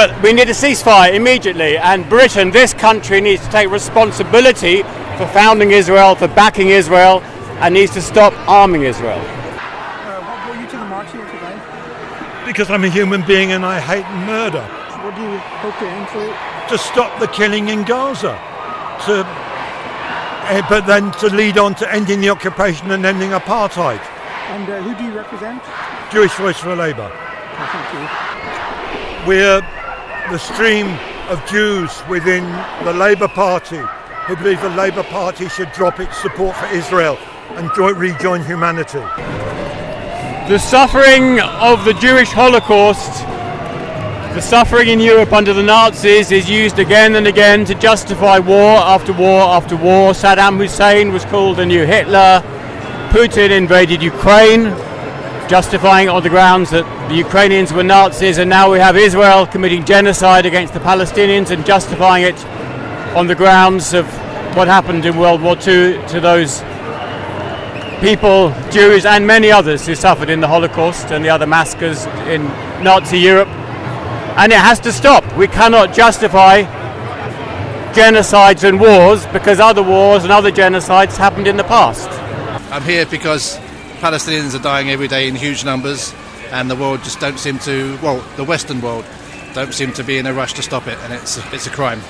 but we need a ceasefire immediately, and Britain, this country, needs to take responsibility for founding Israel, for backing Israel, and needs to stop arming Israel. What brought you to the march here today? Because I'm a human being and I hate murder. What do you hope to aim for? To stop the killing in Gaza. But then to lead on to ending the occupation and ending apartheid. And who do you represent? Jewish Voice for Labour. Oh, thank you. We're the stream of Jews within the Labour Party who believe the Labour Party should drop its support for Israel and rejoin humanity. The suffering of the Jewish Holocaust, the suffering in Europe under the Nazis, is used again and again to justify war after war after war. Saddam Hussein was called the new Hitler. Putin invaded Ukraine, justifying it on the grounds that the Ukrainians were Nazis, and now we have Israel committing genocide against the Palestinians and justifying it on the grounds of what happened in World War II to those people, Jews and many others who suffered in the Holocaust and the other massacres in Nazi Europe. And it has to stop. We cannot justify genocides and wars because other wars and other genocides happened in the past. I'm here because Palestinians are dying every day in huge numbers, and the world just don't seem to, well, the Western world don't seem to be in a rush to stop it, and it's a crime.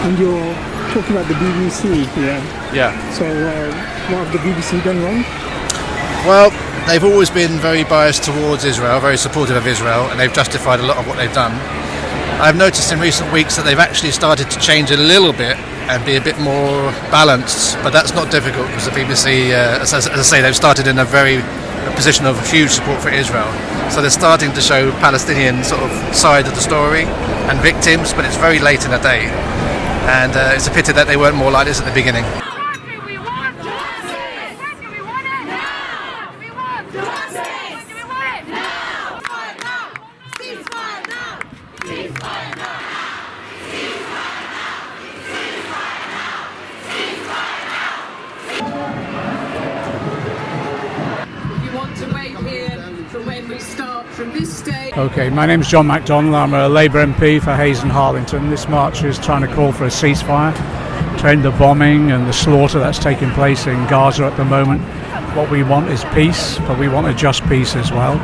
And you're talking about the BBC here. Yeah. So what have the BBC done wrong? Well, they've always been very biased towards Israel, very supportive of Israel, and they've justified a lot of what they've done. I've noticed in recent weeks that they've actually started to change a little bit and be a bit more balanced, but that's not difficult because the BBC, as I say, they've started in a position of huge support for Israel. So they're starting to show Palestinian sort of side of the story and victims, but it's very late in the day. And it's a pity that they weren't more like this at the beginning. Okay, my name is John MacDonald. I'm a Labour MP for Hayes and Harlington. This march is trying to call for a ceasefire to end the bombing and the slaughter that's taking place in Gaza at the moment. What we want is peace, but we want a just peace as well.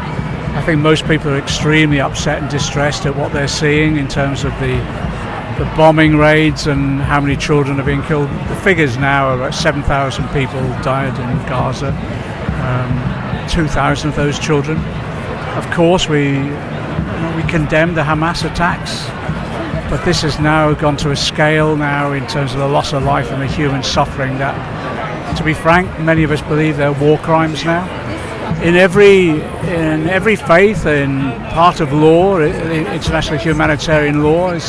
I think most people are extremely upset and distressed at what they're seeing in terms of the bombing raids and how many children are being killed. The figures now are about 7,000 people died in Gaza, 2,000 of those children. Of course, we condemn the Hamas attacks, but this has now gone to a scale now in terms of the loss of life and the human suffering that, to be frank, many of us believe they're war crimes now. In every faith, in part of law, international humanitarian law,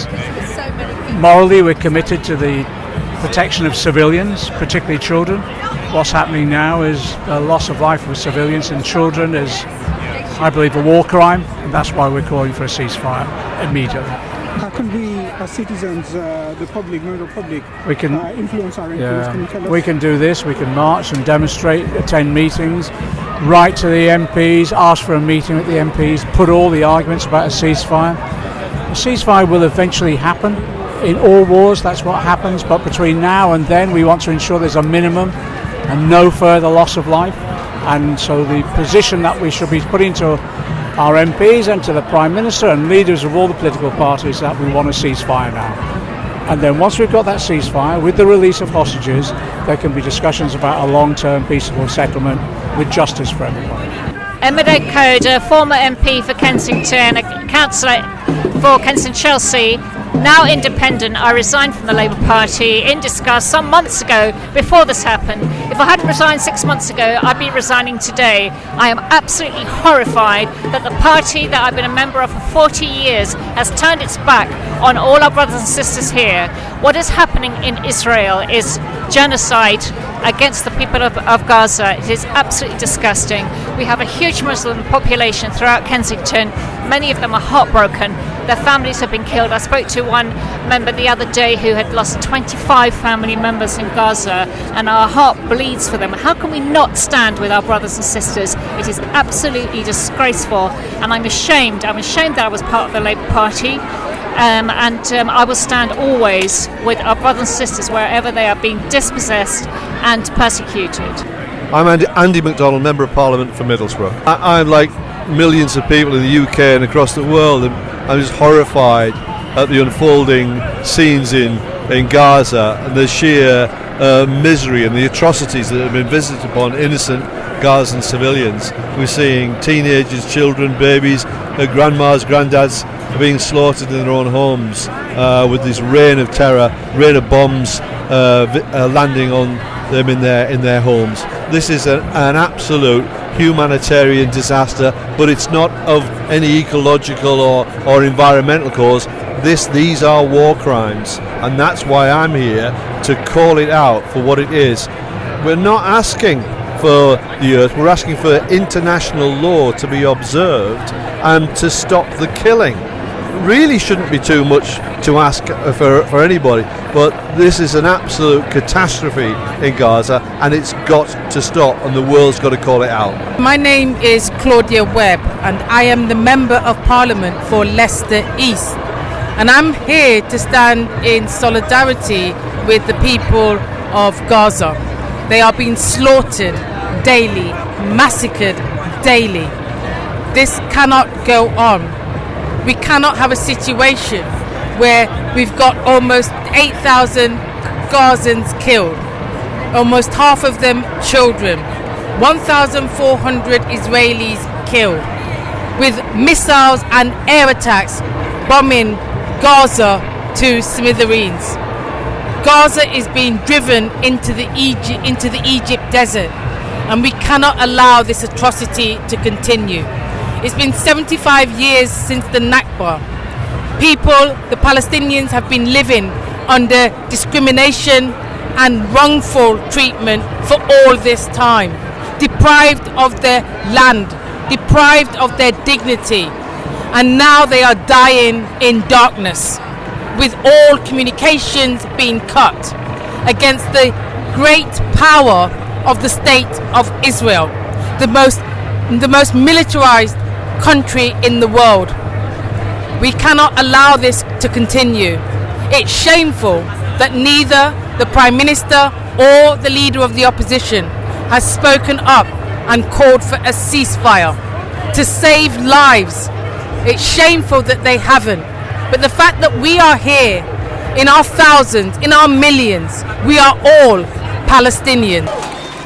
morally we're committed to the protection of civilians, particularly children. What's happening now is a loss of life of civilians and children is, I believe, a war crime, and that's why we're calling for a ceasefire immediately. How can we, as citizens, the public, member public, we can influence our MPs? Can you tell us? We can do this. We can march and demonstrate, attend meetings, write to the MPs, ask for a meeting with the MPs, put all the arguments about a ceasefire. A ceasefire will eventually happen. In all wars, that's what happens. But between now and then, we want to ensure there's a minimum and no further loss of life. And so the position that we should be putting to our MPs and to the Prime Minister and leaders of all the political parties that we want a ceasefire now. And then once we've got that ceasefire, with the release of hostages, there can be discussions about a long-term peaceable settlement with justice for everyone. Emma Coder, former MP for Kensington, a councillor for Kensington-Chelsea, now independent. I resigned from the Labour Party in disgust some months ago before this happened. If I hadn't resigned 6 months ago, I'd be resigning today. I am absolutely horrified that the party that I've been a member of for 40 years has turned its back on all our brothers and sisters here. What is happening in Israel is genocide against the people of Gaza. It is absolutely disgusting. We have a huge Muslim population throughout Kensington. Many of them are heartbroken. Their families have been killed. I spoke to one member the other day who had lost 25 family members in Gaza, and our heart bleeds for them. How can we not stand with our brothers and sisters? It is absolutely disgraceful, and I'm ashamed. I'm ashamed that I was part of the Labour Party. And I will stand always with our brothers and sisters wherever they are being dispossessed and persecuted. I'm Andy MacDonald, Member of Parliament for Middlesbrough. I'm like millions of people in the UK and across the world, and I'm just horrified at the unfolding scenes in Gaza and the sheer misery and the atrocities that have been visited upon innocent Gazan civilians. We're seeing teenagers, children, babies, grandmas, granddads are being slaughtered in their own homes with this rain of terror, rain of bombs landing on them in their homes. This is an absolute humanitarian disaster, but it's not of any ecological or environmental cause. These are war crimes, and that's why I'm here to call it out for what it is. We're not asking for the earth, we're asking for international law to be observed and to stop the killing. Really shouldn't be too much to ask for anybody, but this is an absolute catastrophe in Gaza, and it's got to stop, and the world's got to call it out. My name is Claudia Webb, and I am the Member of Parliament for Leicester East, and I'm here to stand in solidarity with the people of Gaza. They are being slaughtered daily, massacred daily. This cannot go on. We cannot have a situation where we've got almost 8,000 Gazans killed, almost half of them children, 1,400 Israelis killed, with missiles and air attacks bombing Gaza to smithereens. Gaza is being driven into the Egypt desert, and we cannot allow this atrocity to continue. It's been 75 years since the Nakba. People, the Palestinians, have been living under discrimination and wrongful treatment for all this time, deprived of their land, deprived of their dignity, and now they are dying in darkness, with all communications being cut against the great power of the state of Israel, the most militarized country in the world. We cannot allow this to continue. It's shameful that neither the Prime Minister or the Leader of the Opposition has spoken up and called for a ceasefire to save lives. It's shameful that they haven't. But the fact that we are here, in our thousands, in our millions, we are all Palestinians.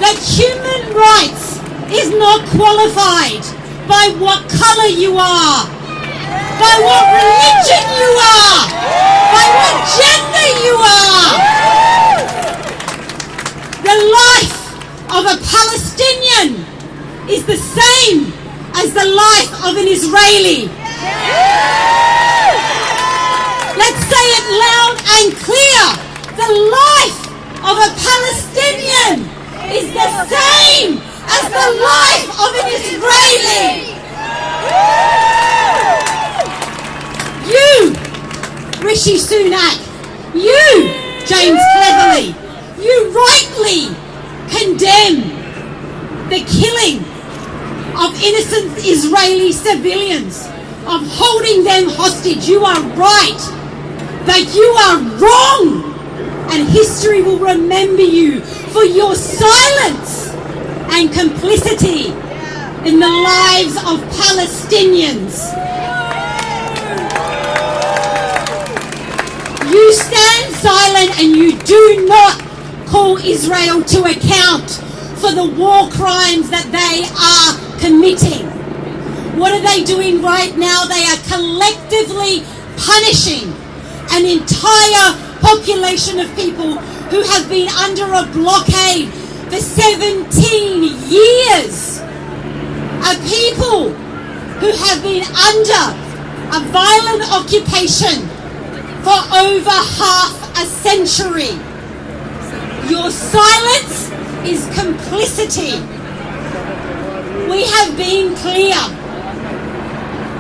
That human rights is not qualified by what colour you are, by what religion you are, by what gender you are. The life of a Palestinian is the same as the life of an Israeli. Let's say it loud and clear. The life of a Palestinian is the same as the life of an Israeli. You, Rishi Sunak, you, James Cleverly, you rightly condemn the killing of innocent Israeli civilians, of holding them hostage. You are right, but you are wrong, and history will remember you for your silence and complicity in the lives of Palestinians. You stand silent and you do not call Israel to account for the war crimes that they are committing. What are they doing right now? They are collectively punishing an entire population of people who have been under a blockade for 17 years. A people who have been under a violent occupation for over half a century. Your silence is complicity. We have been clear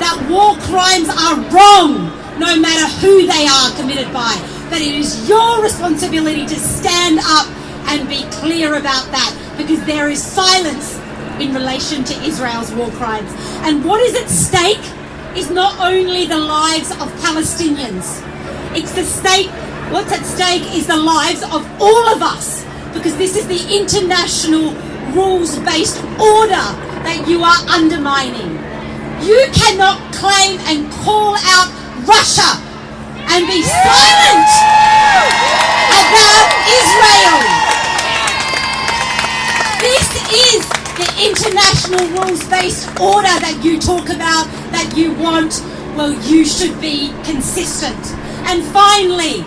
that war crimes are wrong, no matter who they are committed by. But it is your responsibility to stand up and be clear about that, because there is silence in relation to Israel's war crimes. And what is at stake is not only the lives of Palestinians. What's at stake is the lives of all of us, because this is the international rules-based order that you are undermining. You cannot claim and call out Russia and be silent about Israel. This is the international rules-based order that you talk about, that you want. Well, you should be consistent. And finally,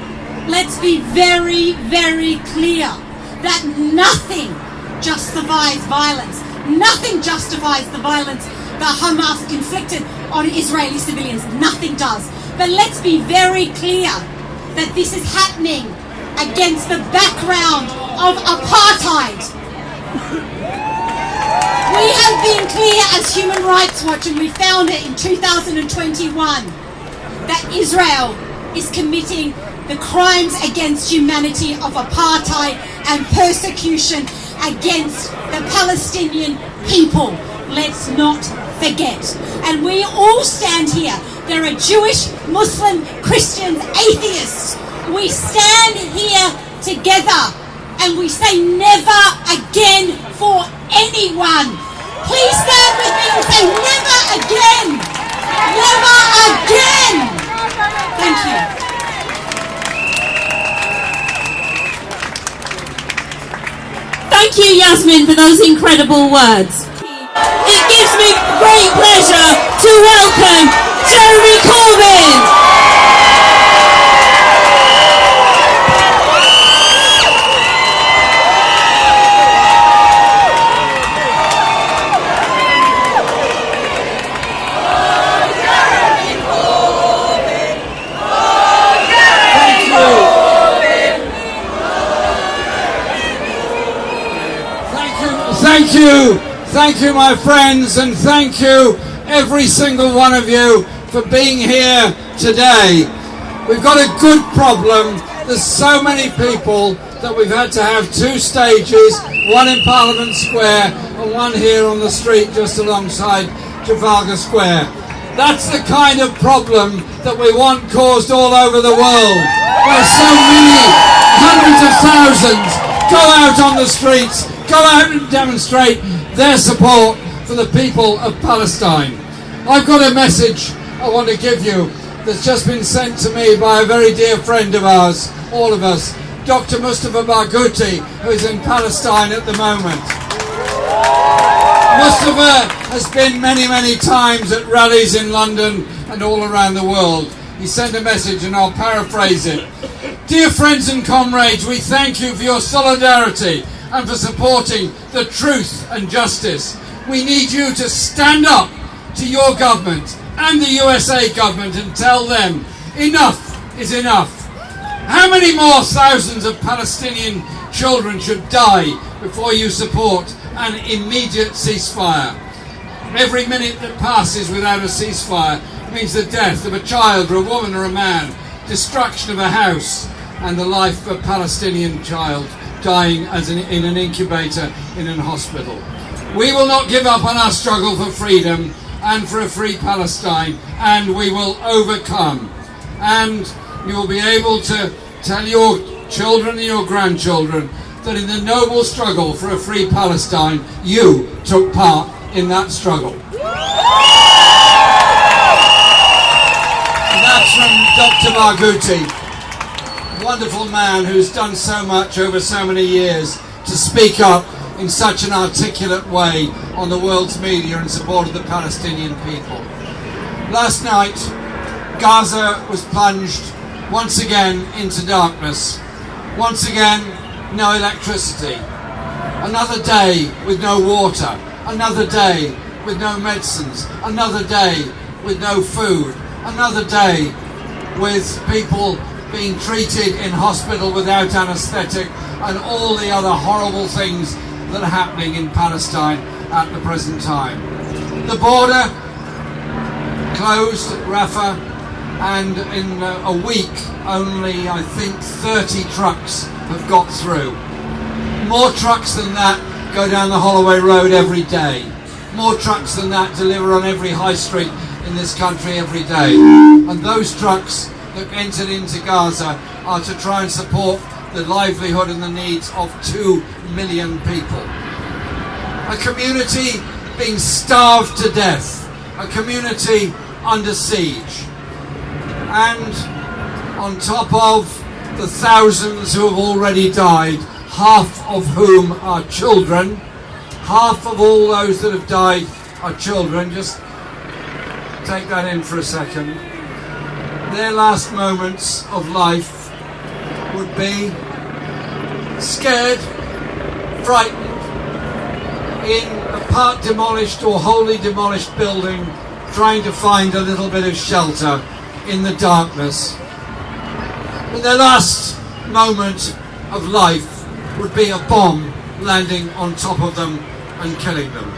let's be very, very clear that nothing justifies violence. Nothing justifies the violence that Hamas inflicted on Israeli civilians. Nothing does. But let's be very clear that this is happening against the background of apartheid. We have been clear as Human Rights Watch, and we found it in 2021, that Israel is committing the crimes against humanity of apartheid and persecution against the Palestinian people. Let's not forget. And we all stand here. There are Jewish, Muslim, Christians, atheists. We stand here together and we say never again for anyone. Please stand with me and say never again. Never again. Thank you. Thank you, Yasmin, for those incredible words. It gives me great pleasure to welcome Jeremy Corbyn. Thank you, my friends, and thank you, every single one of you, for being here today. We've got a good problem. There's so many people that we've had to have two stages, one in Parliament Square and one here on the street just alongside Trafalgar Square. That's the kind of problem that we want caused all over the world, where so many, hundreds of thousands, go out on the streets, go out and demonstrate their support for the people of Palestine. I've got a message I want to give you that's just been sent to me by a very dear friend of ours, all of us, Dr. Mustafa Barghouti, who is in Palestine at the moment. Mustafa has been many, many times at rallies in London and all around the world. He sent a message and I'll paraphrase it. Dear friends and comrades, we thank you for your solidarity and for supporting the truth and justice. We need you to stand up to your government and the USA government and tell them enough is enough. How many more thousands of Palestinian children should die before you support an immediate ceasefire? Every minute that passes without a ceasefire means the death of a child or a woman or a man, destruction of a house, and the life of a Palestinian child dying in an incubator in an hospital. We will not give up on our struggle for freedom and for a free Palestine, and we will overcome. And you will be able to tell your children and your grandchildren that in the noble struggle for a free Palestine, you took part in that struggle. And that's from Dr. Barghouti. Wonderful man who's done so much over so many years to speak up in such an articulate way on the world's media in support of the Palestinian people. Last night, Gaza was plunged once again into darkness. Once again, no electricity. Another day with no water. Another day with no medicines. Another day with no food. Another day with people being treated in hospital without anaesthetic, and all the other horrible things that are happening in Palestine at the present time. The border closed at Rafah, and in a week only I think 30 trucks have got through. More trucks than that go down the Holloway Road every day. More trucks than that deliver on every high street in this country every day. And those trucks that entered into Gaza are to try and support the livelihood and the needs of 2 million people. A community being starved to death, a community under siege, and on top of the thousands who have already died, half of whom are children. Half of all those that have died are children. Just take that in for a second. Their last moments of life would be scared, frightened, in a part demolished or wholly demolished building, trying to find a little bit of shelter in the darkness. And their last moment of life would be a bomb landing on top of them and killing them.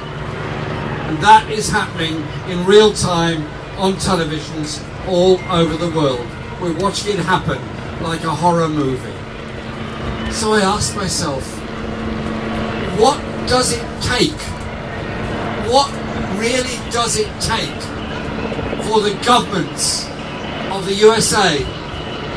And that is happening in real time on televisions all over the world. We're watching it happen like a horror movie. So I asked myself, what does it take? What really does it take for the governments of the USA,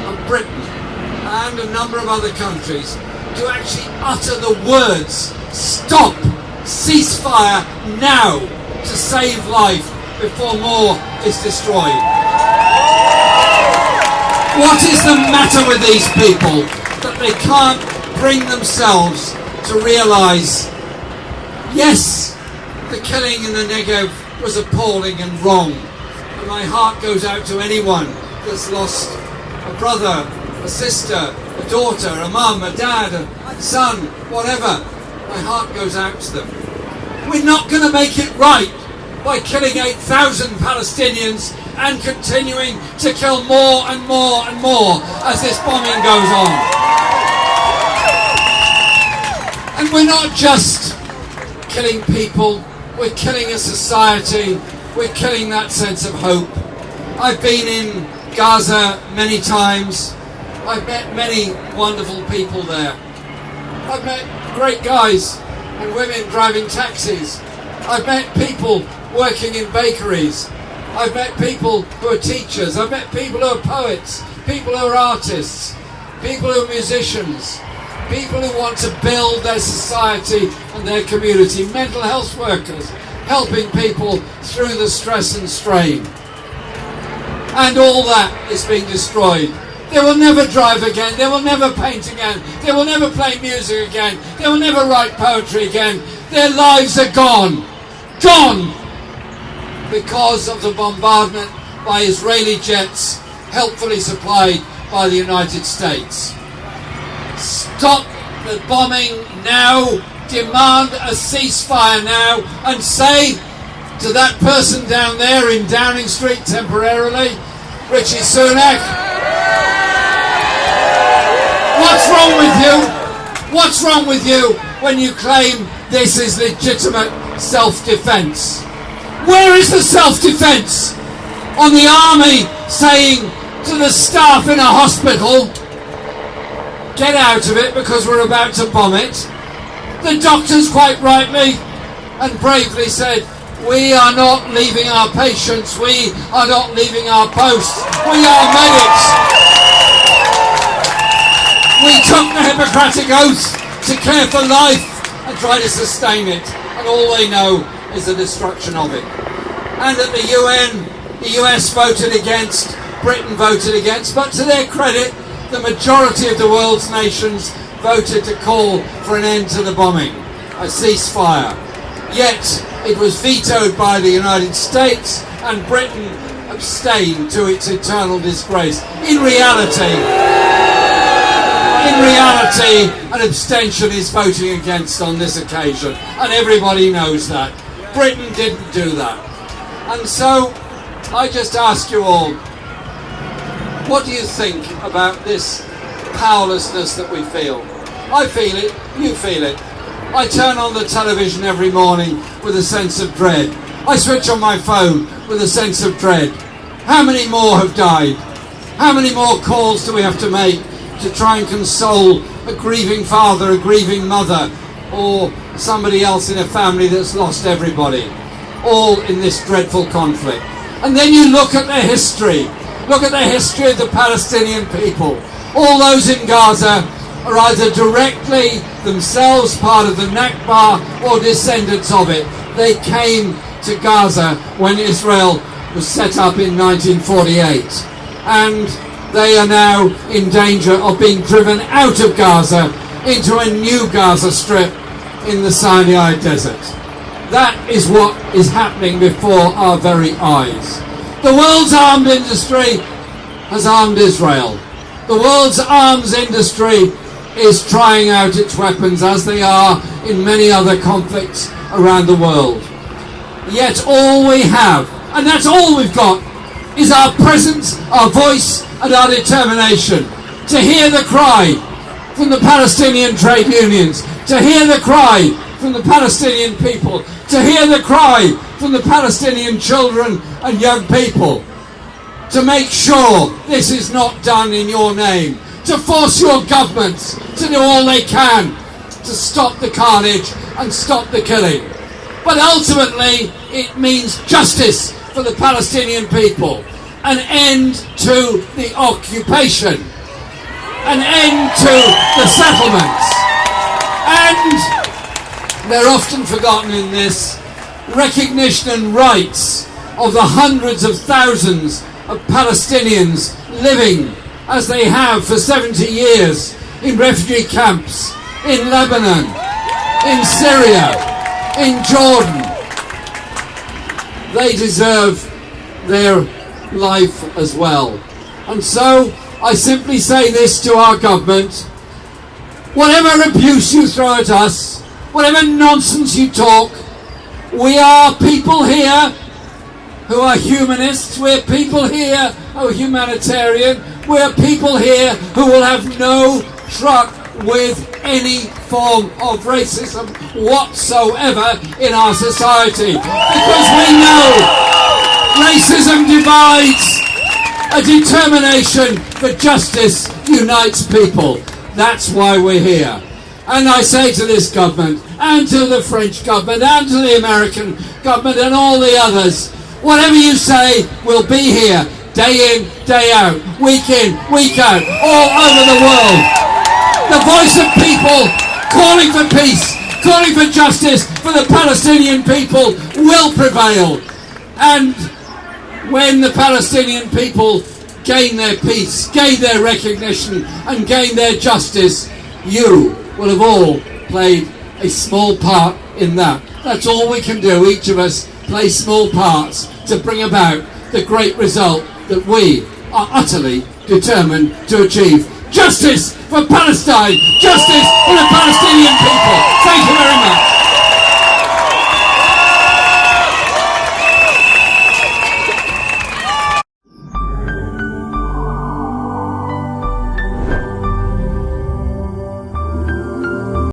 of Britain, and a number of other countries to actually utter the words, stop, ceasefire now, to save life before more is destroyed? What is the matter with these people that they can't bring themselves to realise, yes, the killing in the Negev was appalling and wrong, and my heart goes out to anyone that's lost a brother, a sister, a daughter, a mum, a dad, a son, whatever. My heart goes out to them. We're not going to make it right by killing 8,000 Palestinians and continuing to kill more and more and more as this bombing goes on. And we're not just killing people, we're killing a society, we're killing that sense of hope. I've been in Gaza many times. I've met many wonderful people there. I've met great guys and women driving taxis. I've met people working in bakeries. I've met people who are teachers. I've met people who are poets, people who are artists, people who are musicians, people who want to build their society and their community, mental health workers, helping people through the stress and strain. And all that is being destroyed. They will never drive again, they will never paint again, they will never play music again, they will never write poetry again. Their lives are gone. Gone! Because of the bombardment by Israeli jets, helpfully supplied by the United States. Stop the bombing now, demand a ceasefire now, and say to that person down there in Downing Street temporarily, Richie Sunak, what's wrong with you? What's wrong with you when you claim this is legitimate self-defense? Where is the self-defense? On the army saying to the staff in a hospital, get out of it because we're about to bomb it. The doctors quite rightly and bravely said, we are not leaving our patients, we are not leaving our posts, we are medics. We took the Hippocratic oath to care for life and try to sustain it, and all they know is the destruction of it. And at the UN, the US voted against, Britain voted against, but to their credit, the majority of the world's nations voted to call for an end to the bombing, a ceasefire. Yet it was vetoed by the United States, and Britain abstained to its eternal disgrace. In reality, an abstention is voting against on this occasion, and everybody knows that. Britain didn't do that. And so, I just ask you all, what do you think about this powerlessness that we feel? I feel it, you feel it. I turn on the television every morning with a sense of dread. I switch on my phone with a sense of dread. How many more have died? How many more calls do we have to make to try and console a grieving father, a grieving mother, or somebody else in a family that's lost everybody, all in this dreadful conflict? And then you look at their history. Look at the history of the Palestinian people. All those in Gaza are either directly themselves part of the Nakba or descendants of it. They came to Gaza when Israel was set up in 1948. And they are now in danger of being driven out of Gaza into a new Gaza Strip in the Sinai Desert. That is what is happening before our very eyes. The world's arms industry has armed Israel. The world's arms industry is trying out its weapons, as they are in many other conflicts around the world. Yet all we have, and that's all we've got, is our presence, our voice and our determination to hear the cry from the Palestinian trade unions, to hear the cry from the Palestinian people, to hear the cry from the Palestinian children and young people, to make sure this is not done in your name, to force your governments to do all they can to stop the carnage and stop the killing. But ultimately it means justice for the Palestinian people, an end to the occupation, an end to the settlements, and they're often forgotten in this, recognition and rights of the hundreds of thousands of Palestinians living as they have for 70 years in refugee camps in Lebanon, in Syria, in Jordan. They deserve their life as well. And so I simply say this to our government: whatever abuse you throw at us, whatever nonsense you talk, we are people here who are humanists, we're people here who are humanitarian, we're people here who will have no truck with any form of racism whatsoever in our society. Because we know racism divides, a determination for justice unites people. That's why we're here. And I say to this government, and to the French government, and to the American government, and all the others, whatever you say, we'll be here, day in, day out, week in, week out, all over the world. The voice of people calling for peace, calling for justice for the Palestinian people will prevail. And when the Palestinian people gain their peace, gain their recognition, and gain their justice, you will have all played a small part in that. That's all we can do, each of us play small parts to bring about the great result that we are utterly determined to achieve. Justice for Palestine! Justice for the Palestinian people! Thank you very much.